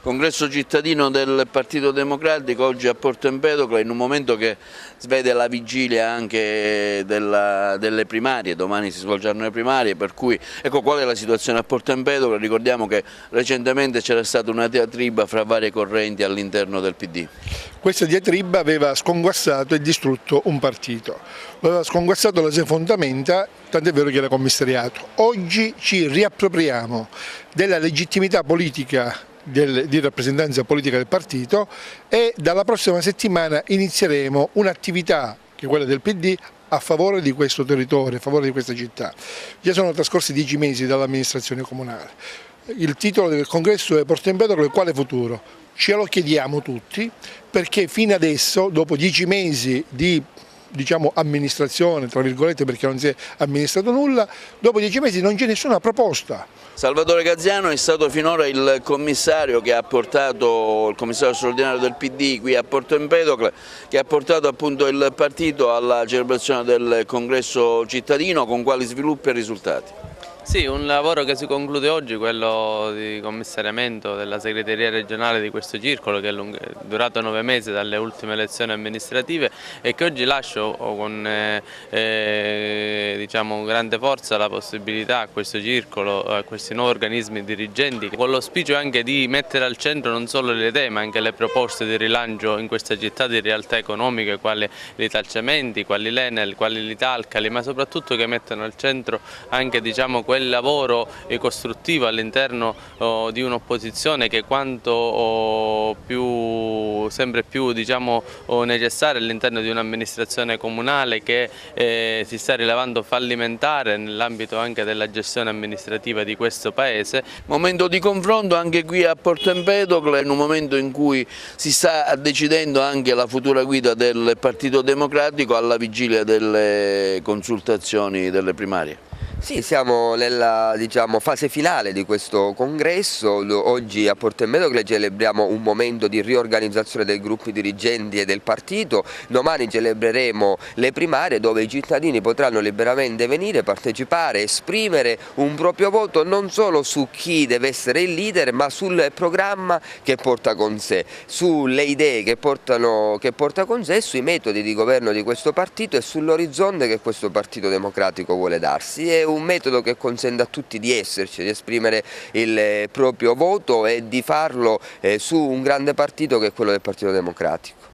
congresso cittadino del Partito Democratico oggi a Porto Empedocle, in un momento che svede la vigilia anche delle primarie. Domani si svolgeranno le primarie, per cui ecco qual è la situazione a Porto Empedocle. Ricordiamo che recentemente c'era stata una diatriba fra varie correnti all'interno del PD. Questa diatriba aveva sconguassato e distrutto un partito, lo aveva sconguassato le sue fondamenta, tant'è vero che era commissariato. Oggi ci riappropriamo della legittimità politica di rappresentanza politica del partito e dalla prossima settimana inizieremo un'attività, che è quella del PD, a favore di questo territorio, a favore di questa città. Già sono trascorsi 10 mesi dall'amministrazione comunale. Il titolo del congresso è Porto Empedocle, quale futuro? Ce lo chiediamo tutti, perché fino adesso, dopo 10 mesi di amministrazione, tra virgolette, perché non si è amministrato nulla, dopo 10 mesi non c'è nessuna proposta. Salvatore Gaziano è stato finora il commissario che ha portato, il commissario straordinario del PD qui a Porto Empedocle, che ha portato appunto il partito alla celebrazione del congresso cittadino. Con quali sviluppi e risultati? Sì, un lavoro che si conclude oggi, quello di commissariamento della segreteria regionale di questo circolo, che è durato 9 mesi dalle ultime elezioni amministrative e che oggi lascio con grande forza la possibilità a questo circolo, a questi nuovi organismi dirigenti, con l'auspicio anche di mettere al centro non solo le idee ma anche le proposte di rilancio in questa città di realtà economiche quali l'Italcementi, quali l'Enel, quali l'Italcali, ma soprattutto che mettano al centro anche quel lavoro costruttivo all'interno di un'opposizione che quanto sempre più necessaria all'interno di un'amministrazione comunale che si sta rilevando fallimentare nell'ambito anche della gestione amministrativa di questo Paese. Momento di confronto anche qui a Porto Empedocle, in un momento in cui si sta decidendo anche la futura guida del Partito Democratico alla vigilia delle consultazioni delle primarie. Sì, siamo nella fase finale di questo congresso. Oggi a Porto Empedocle celebriamo un momento di riorganizzazione dei gruppi dirigenti e del partito. Domani celebreremo le primarie dove i cittadini potranno liberamente venire, partecipare, esprimere un proprio voto non solo su chi deve essere il leader ma sul programma che porta con sé, sulle idee che porta con sé, sui metodi di governo di questo partito e sull'orizzonte che questo Partito Democratico vuole darsi. È un metodo che consente a tutti di esserci, di esprimere il proprio voto e di farlo su un grande partito che è quello del Partito Democratico.